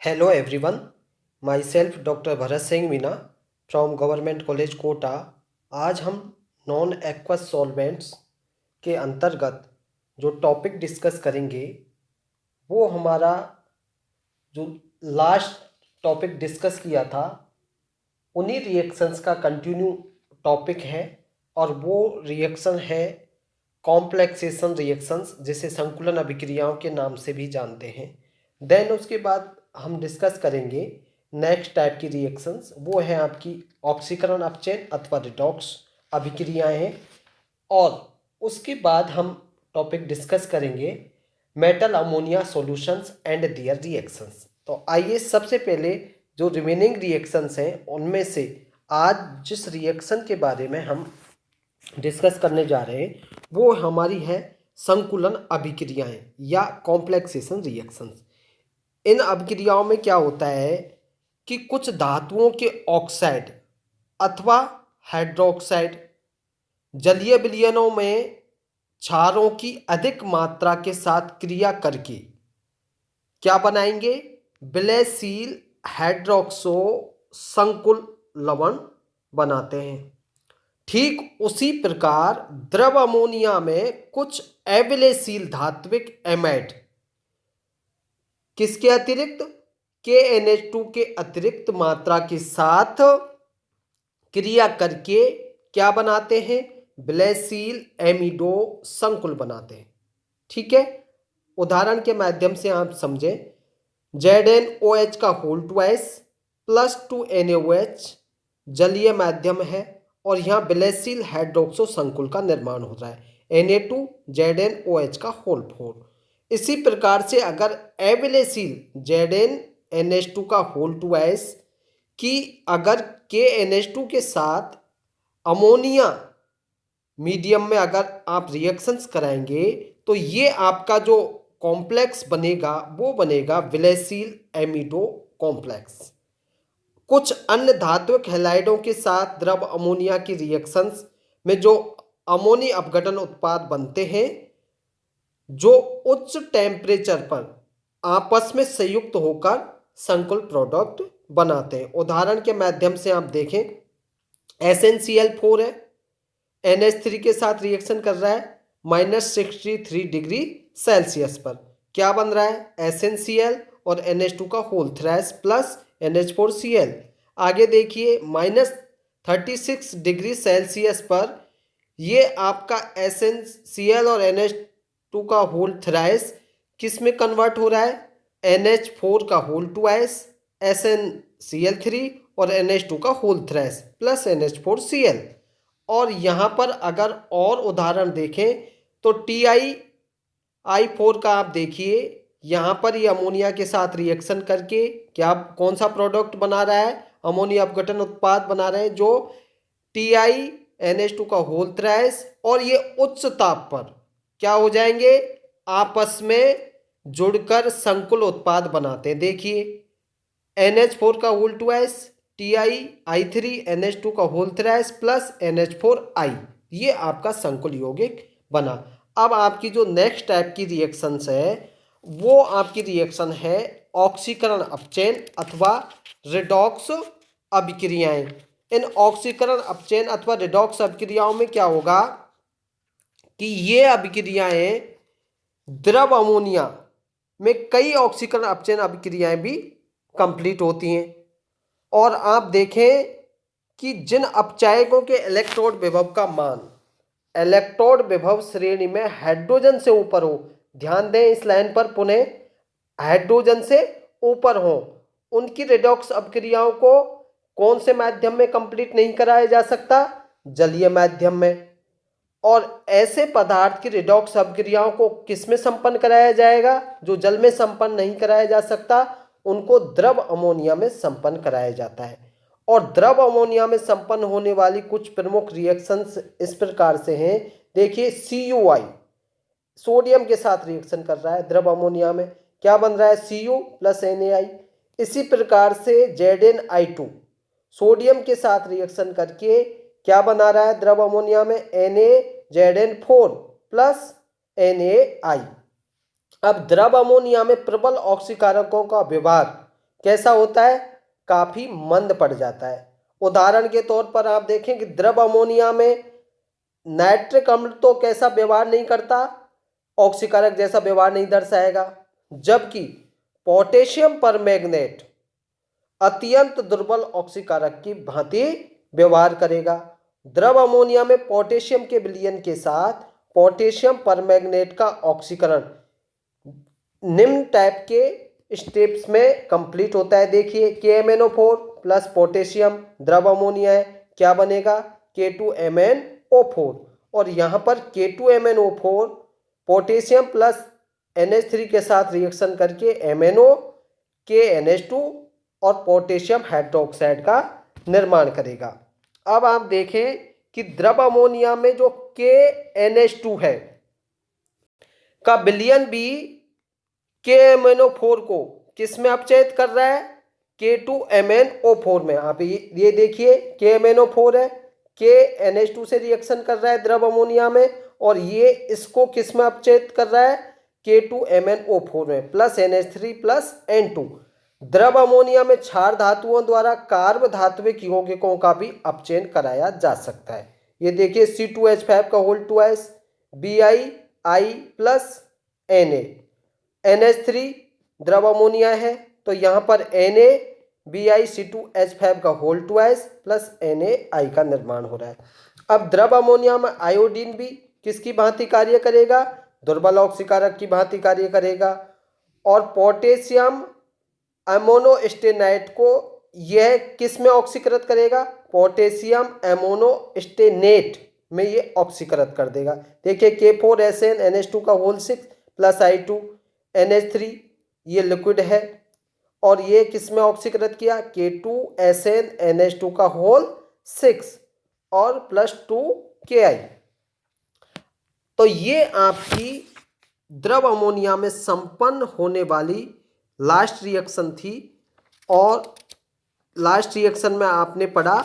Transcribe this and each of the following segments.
Hello everyone, myself doctor Bharat Singh Meena from government college Kota. आज हम non aqueous solvents के अंतर्गत जो टॉपिक डिस्कस करेंगे वो हमारा जो लास्ट टॉपिक डिस्कस किया था उन्हीं रिएक्शंस का कंटिन्यू टॉपिक है और वो रिएक्शन है कॉम्प्लेक्सेशन रिएक्शंस, जिसे संकुलन अभिक्रियाओं के नाम से भी जानते हैं। देन उसके बाद हम डिस्कस करेंगे नेक्स्ट टाइप की रिएक्शंस, वो है आपकी ऑक्सीकरण अपचयन अथवा रिडॉक्स अभिक्रियाएं हैं। और उसके बाद हम टॉपिक डिस्कस करेंगे metal ammonia solutions and their reactions. तो आइए सबसे पहले जो रिमेनिंग रिएक्शंस हैं उनमें से आज जिस रिएक्शन के बारे में हम डिस्कस करने जा रहे हैं वो हमारी है संकुलन अभिक्रियाएं या कॉम्प्लेक्सेशन रिएक्शंस। इन अभिक्रियाओं में क्या होता है कि कुछ धातुओं के ऑक्साइड अथवा हाइड्रोक्साइड जलीय विलयनों में क्षारों की अधिक मात्रा के साथ क्रिया करके क्या बनाएंगे, विलयशील हाइड्रोक्सो संकुल लवण बनाते हैं। ठीक उसी प्रकार द्रव अमोनिया में कुछ अविलयशील धात्विक एमाइड किसके अतिरिक्त KNH2 के अतिरिक्त मात्रा के साथ क्रिया करके क्या बनाते हैं, विलयशील एमिडो संकुल बनाते हैं। ठीक है, उदाहरण के माध्यम से आप समझें, ZnOH का होल ट्वाइस प्लस 2NaOH जलीय माध्यम है और यहाँ विलयशील हाइड्रोक्सो संकुल का निर्माण हो रहा है Na2 ZnOH का होल 4। इसी प्रकार से अगर अविलयशील ZnNH2 का होल ट्वाइस की अगर KNH2 के साथ अमोनिया मीडियम में अगर आप रिएक्शंस कराएंगे तो ये आपका जो कॉम्प्लेक्स बनेगा वो बनेगा विलयशील एमिडो कॉम्प्लेक्स। कुछ अन्य धात्विक हैलाइडों के साथ द्रव अमोनिया की रिएक्शंस में जो अमोनी अपघटन उत्पाद बनते हैं जो उच्च टेम्परेचर पर आपस में संयुक्त होकर संकुल प्रोडक्ट बनाते हैं। उदाहरण के माध्यम से आप देखें, SnCl4 है, NH3 के साथ रिएक्शन कर रहा है -63 डिग्री सेल्सियस पर। क्या बन रहा है, SnCl और NH2 का होल थ्राइस प्लस NH4Cl। आगे देखिए -36 डिग्री सेल्सियस पर ये आपका SnCl और NH2 का होल थ्राइस किस में कन्वर्ट हो रहा है, NH4 का होल ट्वाइस SnCl3 और NH2 का होल थ्राइस प्लस NH4Cl। और यहाँ पर अगर और उदाहरण देखें तो TiI4 का आप देखिए, यहाँ पर ये अमोनिया के साथ रिएक्शन करके क्या कौन सा प्रोडक्ट बना रहा है, अमोनिया अपघटन उत्पाद बना रहे हैं जो TiNH2 का होल थ्राइस, और ये उच्च ताप पर क्या हो जाएंगे, आपस में जुड़कर संकुल उत्पाद बनाते हैं। देखिए NH4 का होल ट्वाइस TiI3 NH2 का होल थ्राइस प्लस NH4I, ये आपका संकुल यौगिक बना। अब आपकी जो नेक्स्ट टाइप की रिएक्शंस है वो आपकी रिएक्शन है ऑक्सीकरण अपचयन अथवा रिडॉक्स अभिक्रियाएं। इन ऑक्सीकरण अपचयन अथवा रिडॉक्स अभिक्रियाओं में क्या होगा कि ये अभिक्रियाएं द्रव अमोनिया में कई ऑक्सीकरण अपचयन अभिक्रियाएं भी कंप्लीट होती हैं। और आप देखें कि जिन अपचायकों के इलेक्ट्रोड विभव का मान इलेक्ट्रोड विभव श्रेणी में हाइड्रोजन से ऊपर हो, ध्यान दें इस लाइन पर, पुनः हाइड्रोजन से ऊपर हो, उनकी रिडॉक्स अभिक्रियाओं को कौन से माध्यम में कंप्लीट नहीं कराया जा सकता, जलीय माध्यम में। और ऐसे पदार्थ की रिडॉक्स अभिक्रियाओं को किस में संपन्न कराया जाएगा, जो जल में संपन्न नहीं कराया जा सकता उनको द्रव अमोनिया में संपन्न कराया जाता है। और द्रव अमोनिया में संपन्न होने वाली कुछ प्रमुख रिएक्शंस इस प्रकार से हैं। देखिए CuI सोडियम के साथ रिएक्शन कर रहा है द्रव अमोनिया में, क्या बन रहा है Cu प्लस Na। इसी प्रकार से ZnI2 सोडियम के साथ रिएक्शन करके क्या बना रहा है द्रव अमोनिया में, NaZn4 प्लस Na। अब द्रव अमोनिया में प्रबल ऑक्सीकारकों का व्यवहार कैसा होता है, काफी मंद पड़ जाता है। उदाहरण के तौर पर आप देखें कि द्रव अमोनिया में नाइट्रिक अम्ल तो कैसा व्यवहार नहीं करता, ऑक्सीकारक जैसा व्यवहार नहीं दर्शाएगा, जबकि पोटेशियम परमैंगनेट अत्यंत दुर्बल ऑक्सीकारक की भांति व्यवहार करेगा। द्रव अमोनिया में पोटेशियम के विलयन के साथ पोटेशियम परमैंगनेट का ऑक्सीकरण निम्न टाइप के स्टेप्स में कंप्लीट होता है। देखिए KMnO4 प्लस पोटेशियम द्रव अमोनिया है, क्या बनेगा, K2MnO4, और यहाँ पर K2MnO4 पोटेशियम प्लस NH3 के साथ रिएक्शन करके MnO KNH2 और पोटेशियम हाइड्रोक्साइड का निर्माण करेगा। अब आप देखें कि द्रव अमोनिया में जो KNH2 है का विलयन भी KMnO4 को किस में अपचयित कर रहा है, K2MnO4 में। आप ये देखिए KMnO4 है, KNH2 से रिएक्शन कर रहा है द्रव अमोनिया में, और ये इसको किस में अपचयित कर रहा है, K2MnO4 में, प्लस NH3 प्लस N2। द्रव अमोनिया में क्षार धातुओं द्वारा कार्ब धात्विक यौगिकों का भी अपचयन कराया जा सकता है। ये देखिए C2H5 का whole twice, BiI plus Na, NH3 द्रव अमोनिया है तो यहाँ पर NaBiC2H5 का होल ट्वाइस प्लस NaI का निर्माण हो रहा है। अब द्रव अमोनिया में आयोडीन भी किसकी भांति कार्य करेगा, दुर्बल ऑक्सीकारक की भांति कार्य करेगा, और पोटेशियम अमोनोस्टेनाइट को यह किस में ऑक्सीकृत करेगा, पोटेशियम अमोनोस्टेनेट में ये ऑक्सीकृत कर देगा। देखिए K4SnNH2 का होल 6 प्लस I2 NH3 ये लिक्विड है, और ये किस में ऑक्सीकृत किया, K2SnNH2 का होल 6 और प्लस 2Ki। तो ये आपकी द्रव अमोनिया में संपन्न होने वाली लास्ट रिएक्शन थी, और लास्ट रिएक्शन में आपने पढ़ा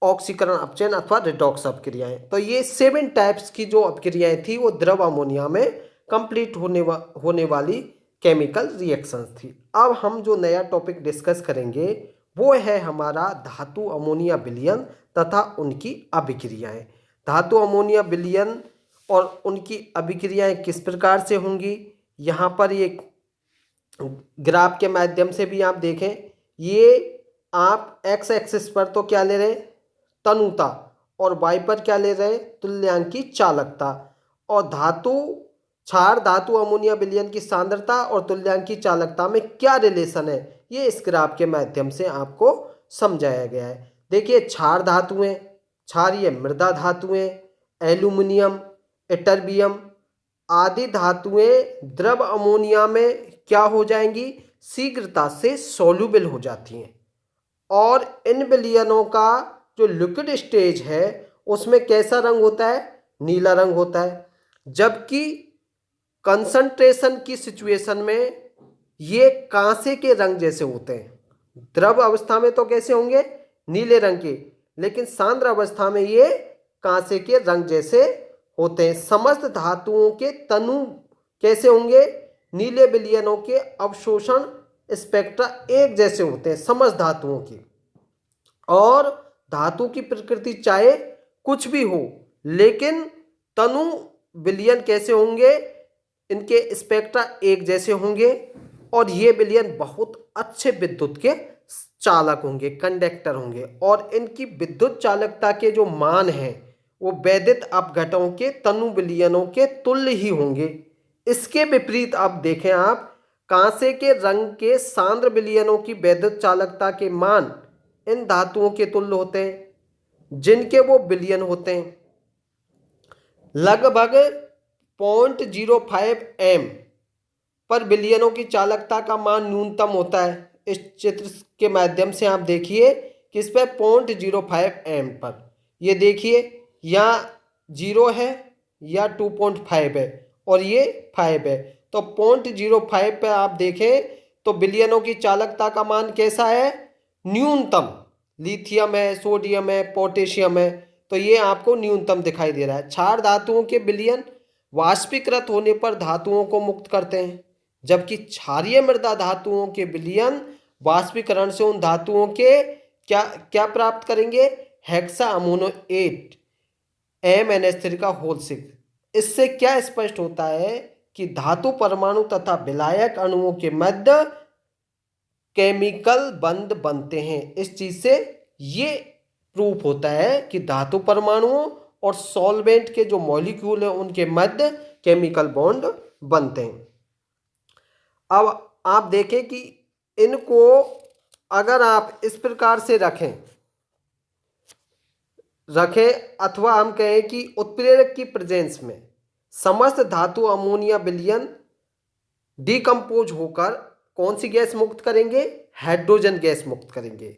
ऑक्सीकरण अपचयन अथवा रिडॉक्स अपक्रियाएं। तो ये 7 टाइप्स की जो अपक्रियाएं थी वो द्रव अमोनिया में कंप्लीट होने वाली केमिकल रिएक्शंस थी। अब हम जो नया टॉपिक डिस्कस करेंगे वो है हमारा धातु अमोनिया विलयन तथा उनकी अभिक्रियाएं। धातु अमोनिया विलयन और उनकी अभिक्रियाएं किस प्रकार से होंगी, यहाँ पर ये ग्राफ के माध्यम से भी आप देखें। ये आप एक्स एक्सिस पर तो क्या ले रहे, तनुता, और वाई पर क्या ले रहे, तुल्यांकी चालकता। और क्षार धातु अमोनिया विलयन की सांद्रता और तुल्यांकी चालकता में क्या रिलेशन है, ये इस ग्राफ के माध्यम से आपको समझाया गया है। देखिए क्षार धातुएं, क्षारीय मृदा धातुएं, एल्यूमिनियम, इटरबियम आदि धातुएं द्रव अमोनिया में क्या हो जाएंगी, शीघ्रता से सॉल्युबल हो जाती हैं, और इन विलयनों का जो लिक्विड स्टेज है उसमें कैसा रंग होता है, नीला रंग होता है, जबकि कंसंट्रेशन की सिचुएशन में ये कांसे के रंग जैसे होते हैं। द्रव अवस्था में तो कैसे होंगे, नीले रंग के, लेकिन सांद्र अवस्था में ये कांसे के रंग जैसे होते हैं। समस्त धातुओं के तनु कैसे होंगे, नीले विलयनों के अवशोषण स्पेक्ट्रा एक जैसे होते हैं समस्त धातुओं की, और धातु की प्रकृति चाहे कुछ भी हो लेकिन तनु विलयन कैसे होंगे, इनके स्पेक्ट्रा एक जैसे होंगे, और ये विलयन बहुत अच्छे विद्युत के चालक होंगे, कंडक्टर होंगे, और इनकी विद्युत चालकता के जो मान हैं वो वैद्युत अपघटों के तनु विलयनों के तुल्य ही होंगे। इसके विपरीत अब देखें आप, कांसे के रंग के सांद्र विलयनों की वैद्युत चालकता के मान इन धातुओं के तुल्य होते हैं जिनके वो विलयन होते हैं। लगभग 0.05 m पर विलयनों की चालकता का मान न्यूनतम होता है। इस चित्र के माध्यम से आप देखिए कि इस पर 0.05 m पर, ये देखिए यहाँ 0 है या 2.5 है और ये 5 है, तो 0.05 पे आप देखें तो विलयनों की चालकता का मान कैसा है, न्यूनतम। लिथियम है, सोडियम है, पोटेशियम है, तो ये आपको न्यूनतम दिखाई दे रहा है। क्षार धातुओं के विलयन वाष्पीकृत होने पर धातुओं को मुक्त करते हैं, जबकि क्षारीय मृदा धातुओं के विलयन वाष्पीकरण से उन धातुओं के क्या क्या प्राप्त करेंगे, हेक्सा अमोनो 8 MnH3 का होल 6। इससे क्या स्पष्ट होता है कि धातु परमाणु तथा विलायक अणुओं के मध्य केमिकल बंध बनते हैं। इस चीज से ये प्रूफ होता है कि धातु परमाणुओं और सॉल्वेंट के जो मॉलिक्यूल हैं उनके मध्य केमिकल बॉन्ड बनते हैं। अब आप देखें कि इनको अगर आप इस प्रकार से रखें अथवा हम कहें कि उत्प्रेरक की प्रेजेंस में समस्त धातु अमोनिया विलयन डिकम्पोज होकर कौन सी गैस मुक्त करेंगे, हाइड्रोजन गैस मुक्त करेंगे,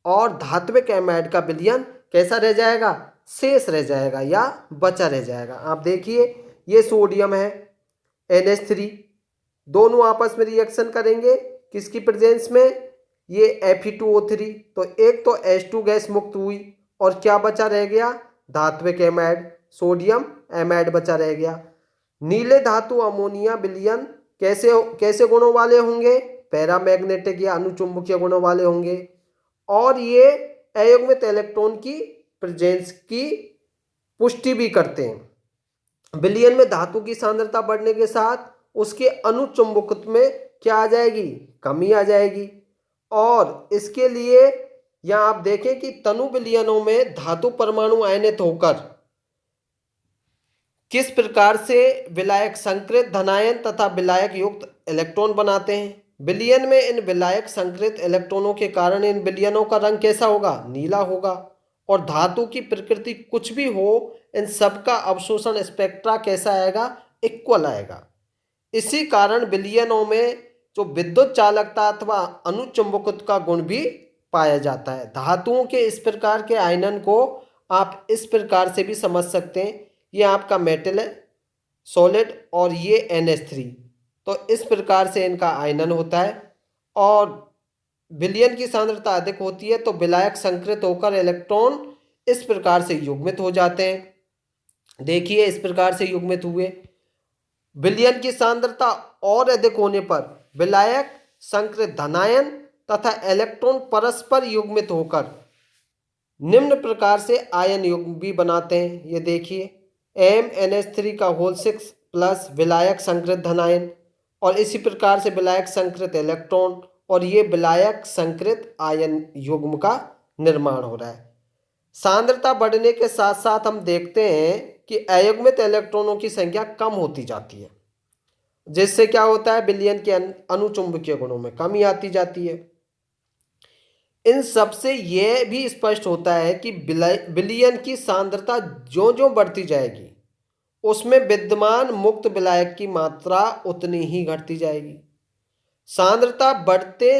और धात्विक एमाइड का विलयन कैसा रह जाएगा, शेष रह जाएगा या बचा रह जाएगा। आप देखिए ये सोडियम है NH3, दोनों आपस में रिएक्शन करेंगे किसकी प्रेजेंस में, ये Fe2O3, तो एक तो H2 गैस मुक्त हुई और क्या बचा रह गया, धात्विक एमाइड सोडियम एमाइड बचा रह गया। नीले धातु अमोनिया विलयन कैसे गुणों वाले होंगे, पैरामैग्नेटिक या अनुचुंबकीय गुणों वाले होंगे, और ये अयुग्मित इलेक्ट्रॉन की प्रेजेंस की पुष्टि भी करते हैं। विलयन में धातु की सांद्रता बढ़ने के साथ उसके अनुचुंबकत्व में क्या आ जाएगी, कमी आ जाएगी। और इसके लिए यहाँ आप देखें कि तनु विलयनों में धातु परमाणु आयनित होकर किस प्रकार से विलायक संकृत धनायन तथा विलायक युक्त इलेक्ट्रॉन बनाते हैं। विलयन में इन विलायक संकृत इलेक्ट्रॉनों के कारण इन विलयनों का रंग कैसा होगा, नीला होगा, और धातु की प्रकृति कुछ भी हो इन सब का अवशोषण स्पेक्ट्रा कैसा आएगा, इक्वल आएगा। इसी कारण विलयनों में जो विद्युत चालकता अथवा अनुचुंबकत्व का गुण भी पाया जाता है। धातुओं के इस प्रकार के आयनन को आप इस प्रकार से भी समझ सकते हैं, ये आपका मेटल है सॉलिड और ये NH3, तो इस प्रकार से इनका आयनन होता है। और विलयन की सांद्रता अधिक होती है तो विलायक संकृत होकर इलेक्ट्रॉन इस प्रकार से युग्मित हो जाते हैं। देखिए इस प्रकार से युग्मित हुए। विलयन की सांद्रता और अधिक होने पर विलायक संकृत धनायन तथा इलेक्ट्रॉन परस्पर युग्मित होकर निम्न प्रकार से आयन युग्म भी बनाते हैं। ये देखिए MnH3 का होल 6 प्लस विलायक संकृत धनायन, और इसी प्रकार से विलायक संकृत इलेक्ट्रॉन, और ये विलायक संकृत आयन युग्म का निर्माण हो रहा है। सांद्रता बढ़ने के साथ साथ हम देखते हैं कि अयुग्मित इलेक्ट्रॉनों की संख्या कम होती जाती है, जिससे क्या होता है, विलयन के अनुचुंबकीय गुणों में कमी आती जाती है। इन सब से यह भी स्पष्ट होता है कि विलयन की सांद्रता ज्यों ज्यों बढ़ती जाएगी उसमें विद्यमान मुक्त विलायक की मात्रा उतनी ही घटती जाएगी। सांद्रता बढ़ते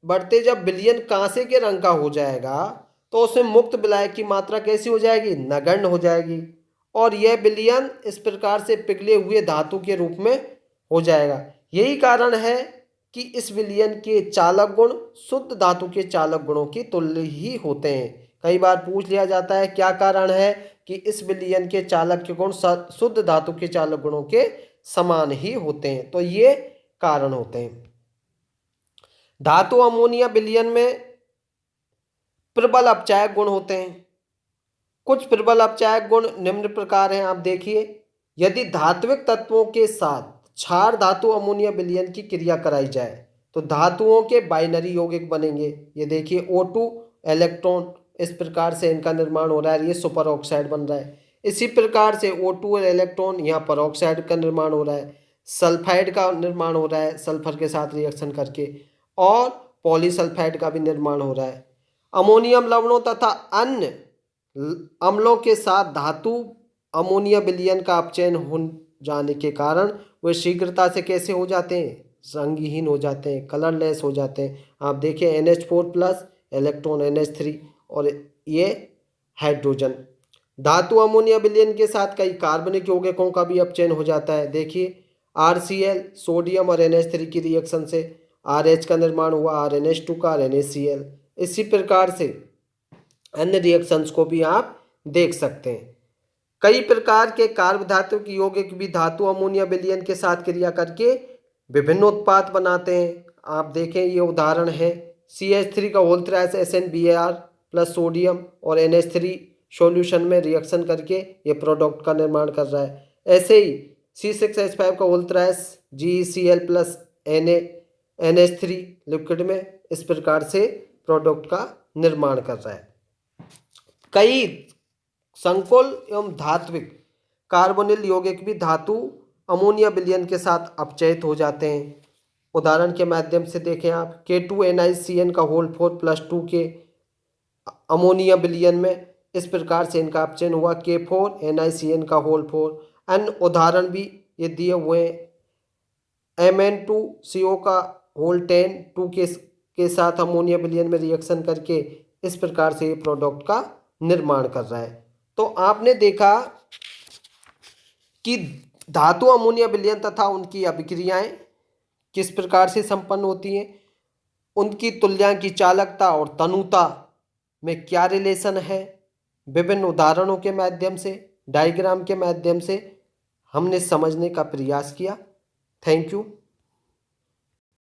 बढ़ते जब विलयन कांसे के रंग का हो जाएगा तो उसमें मुक्त विलायक की मात्रा कैसी हो जाएगी, नगण्य हो जाएगी, और यह विलयन इस प्रकार से पिघले हुए धातु के रूप में हो जाएगा। यही कारण है कि इस विलयन के चालक गुण शुद्ध धातु के चालक गुणों की तुल्य ही होते हैं। कई बार पूछ लिया जाता है क्या कारण है कि इस विलयन के चालक के गुण शुद्ध धातु के चालक गुणों के समान ही होते हैं, तो ये कारण होते हैं। धातु अमोनिया विलयन में प्रबल अपचायक गुण होते हैं। कुछ प्रबल अपचायक गुण निम्न प्रकार हैं, आप देखिए। यदि धात्विक तत्वों के साथ क्षार धातु अमोनिया विलयन की क्रिया कराई जाए तो धातुओं के बाइनरी यौगिक बनेंगे। ये देखिए O2 इलेक्ट्रॉन, इस प्रकार से इनका निर्माण हो रहा है, ये सुपर ऑक्साइड बन रहा है। इसी प्रकार से O2 इलेक्ट्रॉन यहाँ पर ऑक्साइड का निर्माण हो रहा है, सल्फाइड का निर्माण हो रहा है सल्फर के साथ रिएक्शन करके, और पॉलीसल्फाइड का भी निर्माण हो रहा है। अमोनियम लवणों तथा अन्य अम्लों के साथ धातु अमोनिया विलयन का अपचयन हो जाने के कारण वे शीघ्रता से कैसे हो जाते हैं, रंगहीन हो जाते हैं, कलरलेस हो जाते हैं। आप देखिए NH4 प्लस इलेक्ट्रॉन NH3 और ये हाइड्रोजन। धातु अमोनिया विलयन के साथ कई कार्बनिक यौगिकों का भी अपचयन हो जाता है। देखिए RCl सोडियम और NH3 की रिएक्शन से RH का निर्माण हुआ, RNH2 का, RNaCl। इसी प्रकार से अन्य रिएक्शंस को भी आप देख सकते हैं। कई प्रकार के कार्ब धातु की यौगिक भी धातु अमोनिया विलयन के साथ क्रिया करके विभिन्न उत्पाद बनाते हैं। आप देखें ये उदाहरण है CH3 का whole thrice SnBr plus sodium और NH3 सॉल्यूशन में रिएक्शन करके ये प्रोडक्ट का निर्माण कर रहा है। ऐसे ही C6H5 का whole thrice GeCl plus NH3 liquid में इस प्रकार से प्रोडक्ट का निर्माण कर रहा है। कई संकुल एवं धात्विक कार्बोनिल यौगिक भी धातु अमोनिया विलयन के साथ अपचयित हो जाते हैं। उदाहरण के माध्यम से देखें आप K2NiCN का होल 4 प्लस 2 के अमोनिया विलयन में इस प्रकार से इनका अपचयन हुआ K4NiCN का होल 4। अन्य उदाहरण भी ये दिए हुए हैं Mn2CO का होल 10 2 के साथ अमोनिया विलयन में रिएक्शन करके इस प्रकार से ये प्रोडक्ट का निर्माण कर रहा है। तो आपने देखा कि धातु अमोनिया विलयन तथा उनकी अभिक्रियाएं किस प्रकार से संपन्न होती हैं, उनकी तुल्यांकी चालकता और तनुता में क्या रिलेशन है। विभिन्न उदाहरणों के माध्यम से, डायग्राम के माध्यम से हमने समझने का प्रयास किया। Thank you.